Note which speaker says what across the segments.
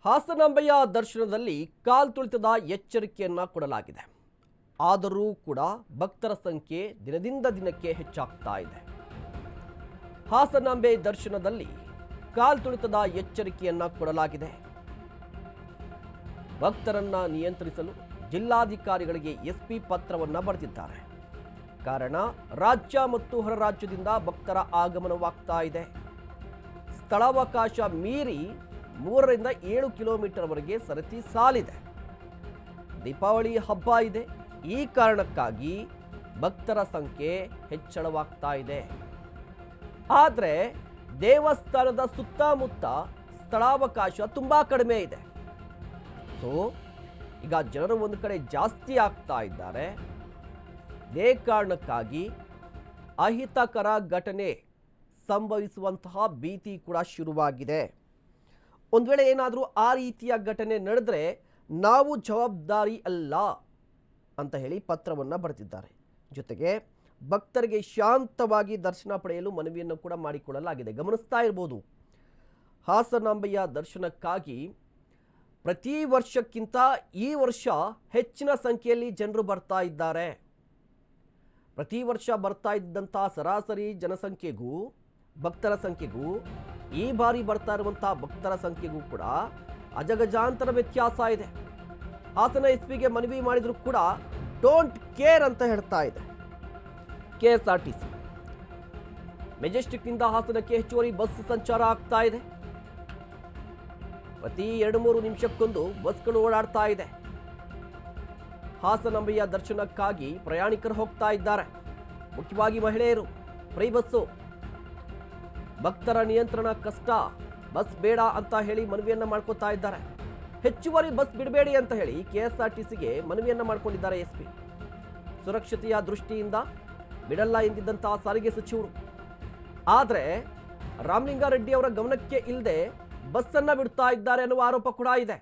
Speaker 1: ಹಾಸನಾಂಬೆಯ ದರ್ಶನದಲ್ಲಿ ಕಾಲ್ತುಳಿತದ ಎಚ್ಚರಿಕೆಯನ್ನ ಕೊಡಲಾಗಿದೆ. ಆದರೂ ಕೂಡ ಭಕ್ತರ ಸಂಖ್ಯೆ ದಿನದಿಂದ ದಿನಕ್ಕೆ ಹೆಚ್ಚಾಗ್ತಾ ಇದೆ. ಹಾಸನಾಂಬೆ ದರ್ಶನದಲ್ಲಿ ಕಾಲ್ತುಳಿತದ ಎಚ್ಚರಿಕೆಯನ್ನ ಕೊಡಲಾಗಿದೆ. ಭಕ್ತರನ್ನ ನಿಯಂತ್ರಿಸಲು ಜಿಲ್ಲಾಧಿಕಾರಿಗಳಿಗೆ ಎಸ್ಪಿ ಪತ್ರವನ್ನ ಬರೆದಿದ್ದಾರೆ. ಕಾರಣ ರಾಜ್ಯ ಮತ್ತು ಹೊರ ರಾಜ್ಯದಿಂದ ಭಕ್ತರ ಆಗಮನವಾಗ್ತಾ ಇದೆ. ಸ್ಥಳಾವಕಾಶ ಮೀರಿ 3 ರಿಂದ 7 ಕಿಲೋಮೀಟರ್ವರೆಗೆ ಸರತಿ ಸಾಲಿದೆ. ದೀಪಾವಳಿ ಹಬ್ಬ ಇದೆ. ಈ ಕಾರಣಕ್ಕಾಗಿ ಭಕ್ತರ ಸಂಖ್ಯೆ ಹೆಚ್ಚಳವಾಗ್ತಾ ಇದೆ. ಆದರೆ ದೇವಸ್ಥಾನದ ಸುತ್ತಮುತ್ತ ಸ್ಥಳಾವಕಾಶ ತುಂಬಾ ಕಡಿಮೆ ಇದೆ. ಸೊ ಈಗ ಜನರು ಒಂದು ಕಡೆ ಜಾಸ್ತಿ ಆಗ್ತಾ ಇದ್ದಾರೆ. ಇದೇ ಕಾರಣಕ್ಕಾಗಿ ಅಹಿತಕರ ಘಟನೆ ಸಂಭವಿಸುವಂತಹ ಭೀತಿ ಕೂಡ ಶುರುವಾಗಿದೆ. ಒಂದು ವೇಳೆ ಏನಾದರೂ ಆ ರೀತಿಯ ಘಟನೆ ನಡೆದರೆ ನಾವು ಜವಾಬ್ದಾರಿ ಅಲ್ಲ ಅಂತ ಹೇಳಿ ಪತ್ರವನ್ನು ಬರೆದಿದ್ದಾರೆ. ಜೊತೆಗೆ ಭಕ್ತರಿಗೆ ಶಾಂತವಾಗಿ ದರ್ಶನ ಪಡೆಯಲು ಮನವಿಯನ್ನು ಕೂಡ ಮಾಡಿಕೊಳ್ಳಲಾಗಿದೆ. ಗಮನಿಸ್ತಾ ಇರ್ಬೋದು, ಹಾಸನಾಂಬೆಯ ದರ್ಶನಕ್ಕಾಗಿ ಪ್ರತಿ ವರ್ಷಕ್ಕಿಂತ ಈ ವರ್ಷ ಹೆಚ್ಚಿನ ಸಂಖ್ಯೆಯಲ್ಲಿ ಜನರು ಬರ್ತಾ ಇದ್ದಾರೆ. ಪ್ರತಿ ವರ್ಷ ಬರ್ತಾ ಇದ್ದಂಥ ಸರಾಸರಿ ಜನಸಂಖ್ಯೆಗೂ ಭಕ್ತರ ಸಂಖ್ಯೆಗೂ ಈ ಬಾರಿ ಬರ್ತಾ ಇರುವಂತಹ ಭಕ್ತರ ಸಂಖ್ಯೆಗೂ ಕೂಡ ಅಜಗಜಾಂತರ ವ್ಯತ್ಯಾಸ ಇದೆ. ಹಾಸನ ಎಸ್ಪಿಗೆ ಮನವಿ ಮಾಡಿದ್ರು ಕೂಡ ಡೋಂಟ್ ಕೇರ್ ಅಂತ ಹೇಳ್ತಾ ಇದೆ KSRTC. ಮೆಜೆಸ್ಟಿಕ್ನಿಂದ ಹಾಸನಕ್ಕೆ ಹೆಚ್ಚುವರಿ ಬಸ್ ಸಂಚಾರ ಆಗ್ತಾ ಇದೆ. ಪ್ರತಿ 2-3 ನಿಮಿಷಕ್ಕೊಂದು ಬಸ್ಗಳು ಓಡಾಡ್ತಾ ಇದೆ. ಹಾಸನಾಂಬೆಯ ದರ್ಶನಕ್ಕಾಗಿ ಪ್ರಯಾಣಿಕರು ಹೋಗ್ತಾ ಇದ್ದಾರೆ. ಮುಖ್ಯವಾಗಿ ಮಹಿಳೆಯರು. Free bus. ಭಕ್ತರ ನಿಯಂತ್ರಣ ಕಷ್ಟ, ಬಸ್ ಬೇಡ ಅಂತ ಹೇಳಿ ಮನವಿಯನ್ನ ಮಾಡ್ಕೋತಾ ಇದ್ದಾರೆ. ಹೆಚ್ಚುವರಿ ಬಸ್ ಬಿಡಬೇಡಿ ಅಂತ ಹೇಳಿ KSRTCಗೆ ಮನವಿಯನ್ನ ಮಾಡಿಕೊಂಡಿದ್ದಾರೆ ಎಸ್ಪಿ. ಸುರಕ್ಷತೆಯ ದೃಷ್ಟಿಯಿಂದ ಬಿಡಲ್ಲ ಎಂದಿದ್ದಂತಹ ಸಾರಿಗೆ ಸಚಿವರು. ಆದರೆ ರಾಮಲಿಂಗಾರೆಡ್ಡಿ ಅವರ ಗಮನಕ್ಕೆ ಇಲ್ಲದೆ ಬಸ್ಸನ್ನ ಬಿಡ್ತಾ ಇದ್ದಾರೆ ಅನ್ನುವ ಆರೋಪ ಕೂಡ ಇದೆ.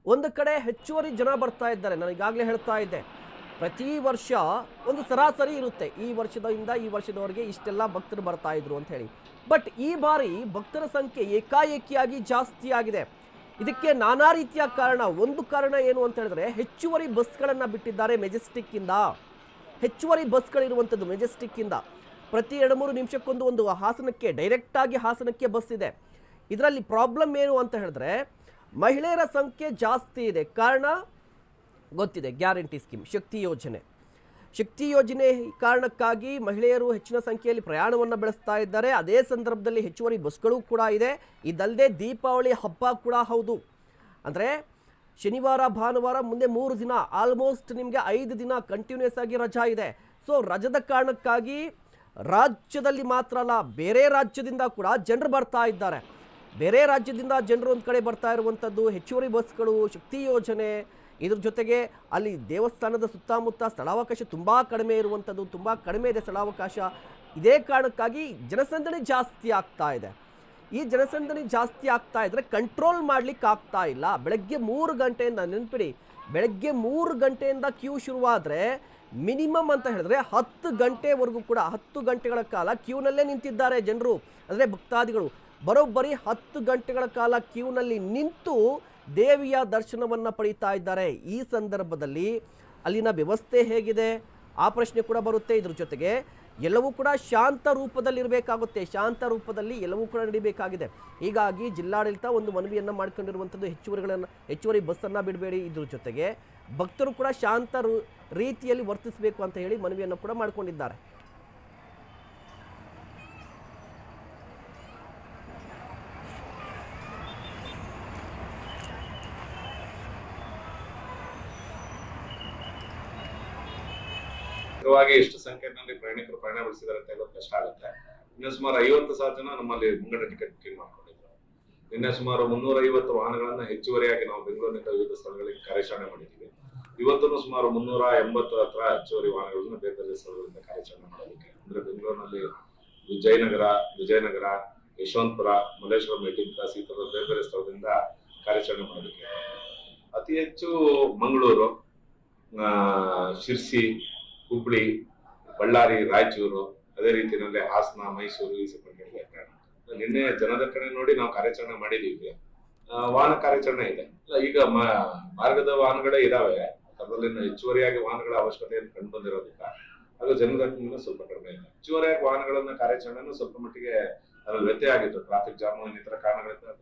Speaker 1: ಒಂದು ಕಡೆ ಹೆಚ್ಚುವರಿ ಜನ ಬರ್ತಾ ಇದ್ದಾರೆ. ನಾನು ಈಗಾಗಲೇ ಹೇಳ್ತಾ ಇದ್ದೆ, ಪ್ರತಿ ವರ್ಷ ಒಂದು ಸರಾಸರಿ ಇರುತ್ತೆ. ಈ ವರ್ಷದಿಂದ ಈ ವರ್ಷದವರೆಗೆ ಇಷ್ಟೆಲ್ಲ ಭಕ್ತರು ಬರ್ತಾ ಇದ್ರು ಅಂತ ಹೇಳಿ. ಬಟ್ ಈ ಬಾರಿ ಭಕ್ತರ ಸಂಖ್ಯೆ ಏಕಾಏಕಿಯಾಗಿ ಜಾಸ್ತಿ ಆಗಿದೆ. ಇದಕ್ಕೆ ನಾನಾ ರೀತಿಯ ಕಾರಣ. ಒಂದು ಕಾರಣ ಏನು ಅಂತ ಹೇಳಿದ್ರೆ, ಹೆಚ್ಚುವರಿ ಬಸ್ಗಳನ್ನು ಬಿಟ್ಟಿದ್ದಾರೆ ಮೆಜೆಸ್ಟಿಕ್ಕಿಂದ. ಹೆಚ್ಚುವರಿ ಬಸ್ಗಳಿರುವಂಥದ್ದು ಮೆಜೆಸ್ಟಿಕ್ಕಿಂದ. ಪ್ರತಿ 2-3 ನಿಮಿಷಕ್ಕೊಂದು ಒಂದು ಹಾಸನಕ್ಕೆ ಡೈರೆಕ್ಟಾಗಿ ಹಾಸನಕ್ಕೆ ಬಸ್ ಇದೆ. ಇದರಲ್ಲಿ ಪ್ರಾಬ್ಲಮ್ ಏನು ಅಂತ ಹೇಳಿದ್ರೆ, ಮಹಿಳೆಯರ ಸಂಖ್ಯೆ ಜಾಸ್ತಿ ಇದೆ. ಕಾರಣ ಗೊತ್ತಿದೆ, ಗ್ಯಾರಂಟಿ ಸ್ಕೀಮ್, ಶಕ್ತಿ ಯೋಜನೆ ಕಾರಣಕ್ಕಾಗಿ ಮಹಿಳೆಯರು ಹೆಚ್ಚಿನ ಸಂಖ್ಯೆಯಲ್ಲಿ ಪ್ರಯಾಣವನ್ನು ಬೆಳೆಸ್ತಾ ಇದ್ದಾರೆ. ಅದೇ ಸಂದರ್ಭದಲ್ಲಿ ಹೆಚ್ಚುವರಿ ಬಸ್ಗಳು ಕೂಡ ಇದೆ. ಇದಲ್ಲದೆ ದೀಪಾವಳಿ ಹಬ್ಬ ಕೂಡ ಹೌದು. ಅಂದರೆ ಶನಿವಾರ ಭಾನುವಾರ ಮುಂದೆ 3 ದಿನ, ಆಲ್ಮೋಸ್ಟ್ ನಿಮಗೆ 5 ದಿನ ಕಂಟಿನ್ಯೂಸ್ ಆಗಿ ರಜಾ ಇದೆ. ಸೊ ರಜದ ಕಾರಣಕ್ಕಾಗಿ ರಾಜ್ಯದಲ್ಲಿ ಮಾತ್ರ ಅಲ್ಲ, ಬೇರೆ ರಾಜ್ಯದಿಂದ ಕೂಡ ಜನರು ಬರ್ತಾ ಇದ್ದಾರೆ. ಬೇರೆ ರಾಜ್ಯದಿಂದ ಜನರು ಒಂದು ಕಡೆ ಬರ್ತಾ ಇರುವಂಥದ್ದು ಹೆಚ್ಚುವರಿ ಬಸ್ಗಳು, ಶಕ್ತಿ ಯೋಜನೆ. ಇದ್ರ ಜೊತೆಗೆ ಅಲ್ಲಿ ದೇವಸ್ಥಾನದ ಸುತ್ತಮುತ್ತ ಸ್ಥಳಾವಕಾಶ ತುಂಬ ಕಡಿಮೆ ಇರುವಂಥದ್ದು, ತುಂಬ ಕಡಿಮೆ ಇದೆ ಸ್ಥಳಾವಕಾಶ. ಇದೇ ಕಾರಣಕ್ಕಾಗಿ ಜನಸಂದಣಿ ಜಾಸ್ತಿ ಆಗ್ತಾ ಇದೆ. ಈ ಜನಸಂದಣಿ ಜಾಸ್ತಿ ಆಗ್ತಾ ಇದ್ರೆ ಕಂಟ್ರೋಲ್ ಮಾಡ್ಲಿಕ್ಕೆ ಆಗ್ತಾ ಇಲ್ಲ. ಬೆಳಗ್ಗೆ 3 ಗಂಟೆಯಿಂದ, ನೆನಪಿಡಿ, ಬೆಳಗ್ಗೆ 3 ಗಂಟೆಯಿಂದ ಕ್ಯೂ ಶುರುವಾದರೆ ಮಿನಿಮಮ್ ಅಂತ ಹೇಳಿದ್ರೆ 10 ಗಂಟೆವರೆಗೂ ಕೂಡ 10 ಗಂಟೆಗಳ ಕಾಲ ಕ್ಯೂನಲ್ಲೇ ನಿಂತಿದ್ದಾರೆ ಜನರು. ಅಂದರೆ ಭಕ್ತಾದಿಗಳು ಬರೋಬ್ಬರಿ 10 ಗಂಟೆಗಳ ಕಾಲ ಕ್ಯೂನಲ್ಲಿ ನಿಂತು ದೇವಿಯ ದರ್ಶನವನ್ನು ಪಡೀತಾ ಇದ್ದಾರೆ. ಈ ಸಂದರ್ಭದಲ್ಲಿ ಅಲ್ಲಿನ ವ್ಯವಸ್ಥೆ ಹೇಗಿದೆ ಆ ಪ್ರಶ್ನೆ ಕೂಡ ಬರುತ್ತೆ. ಇದ್ರ ಜೊತೆಗೆ ಎಲ್ಲವೂ ಕೂಡ ಶಾಂತ ರೂಪದಲ್ಲಿರಬೇಕಾಗುತ್ತೆ. ಶಾಂತ ರೂಪದಲ್ಲಿ ಎಲ್ಲವೂ ಕೂಡ ನಡೀಬೇಕಾಗಿದೆ. ಹೀಗಾಗಿ ಜಿಲ್ಲಾಡಳಿತ ಒಂದು ಮನವಿಯನ್ನು ಮಾಡ್ಕೊಂಡಿರುವಂಥದ್ದು, ಹೆಚ್ಚುವರಿ ಬಸ್ಸನ್ನು ಬಿಡಬೇಡಿ. ಇದ್ರ ಜೊತೆಗೆ ಭಕ್ತರು ಕೂಡ ಶಾಂತ ರೀತಿಯಲ್ಲಿ ವರ್ತಿಸಬೇಕು ಅಂತ ಹೇಳಿ ಮನವಿಯನ್ನು ಕೂಡ ಮಾಡಿಕೊಂಡಿದ್ದಾರೆ.
Speaker 2: ಎಷ್ಟು ಸಂಖ್ಯೆಯಲ್ಲಿ ಪ್ರಯಾಣಿಕರು ಪ್ರಯಾಣ ಬೆಳೆಸಿದ್ದಾರೆ ಅಂತ ಹೇಳೋದು ಕಷ್ಟ ಆಗುತ್ತೆ. ಇನ್ನು ಸುಮಾರು 50,000 ಜನ ನಮ್ಮಲ್ಲಿ ಮುಂಗಡ ಟಿಕೆಟ್ ಬುಕಿಂಗ್ ಮಾಡ್ಕೊಂಡಿದ್ರು. ನಿನ್ನೆ ಸುಮಾರು 350 ವಾಹನಗಳನ್ನ ಹೆಚ್ಚುವರಿಯಾಗಿ ನಾವು ಬೆಂಗಳೂರಿನಿಂದ ವಿವಿಧ ಸ್ಥಳಗಳಿಗೆ ಕಾರ್ಯಾಚರಣೆ ಮಾಡಿದ್ದೀವಿ. ಇವತ್ತು ಸುಮಾರು 380 ಹತ್ರ ಹೆಚ್ಚುವರಿ ವಾಹನಗಳನ್ನ ಬೇರೆ ಬೇರೆ ಸ್ಥಳಗಳಿಂದ ಕಾರ್ಯಾಚರಣೆ ಮಾಡೋದಕ್ಕೆ, ಅಂದ್ರೆ ಬೆಂಗಳೂರಿನಲ್ಲಿ ವಿಜಯನಗರ, ಯಶವಂತಪುರ, ಮಲ್ಲೇಶ್ವರಂ, ಮೆಟ್ಟಿನ ಕ್ರಾಸ್, ಈ ತರದ ಬೇರೆ ಬೇರೆ ಸ್ಥಳದಿಂದ ಕಾರ್ಯಾಚರಣೆ ಮಾಡೋದಕ್ಕೆ. ಅತಿ ಹೆಚ್ಚು ಮಂಗಳೂರು, ಶಿರ್ಸಿ, ಹುಬ್ಬಳ್ಳಿ, ಬಳ್ಳಾರಿ, ರಾಯಚೂರು, ಅದೇ ರೀತಿಯಲ್ಲಿ ಹಾಸನ, ಮೈಸೂರು ಈ ಸಂದರ್ಭದಲ್ಲಿ ನಿನ್ನೆ ಜನದಟ್ಟಣೆ ನೋಡಿ ನಾವು ಕಾರ್ಯಾಚರಣೆ ಮಾಡಿದ್ದೀವಿ. ವಾಹನ ಕಾರ್ಯಾಚರಣೆ ಇದೆ. ಈಗ ಮಾರ್ಗದ ವಾಹನಗಳೇ ಇದಾವೆ, ಅದರಲ್ಲಿ ಹೆಚ್ಚುವರಿಯಾಗಿ ವಾಹನಗಳ ಅವಶ್ಯಕತೆಯನ್ನು ಕಂಡು ಬಂದಿರೋದ್ರಿಂದ ಅದು ಜನದಟ್ಟಣೆನೂ ಸ್ವಲ್ಪ ಕಡಿಮೆ ಇದೆ. ಹೆಚ್ಚುವರಿಯಾಗಿ ವಾಹನಗಳನ್ನ ಕಾರ್ಯಾಚರಣೆನೂ ಸ್ವಲ್ಪ ಮಟ್ಟಿಗೆ ಅದ್ರಲ್ಲಿ ವ್ಯತ್ಯಯ ಆಗಿತ್ತು. ಟ್ರಾಫಿಕ್ ಜಾಮ್ ಇನ್ನಿತರ ಕಾರಣಗಳಿಂದ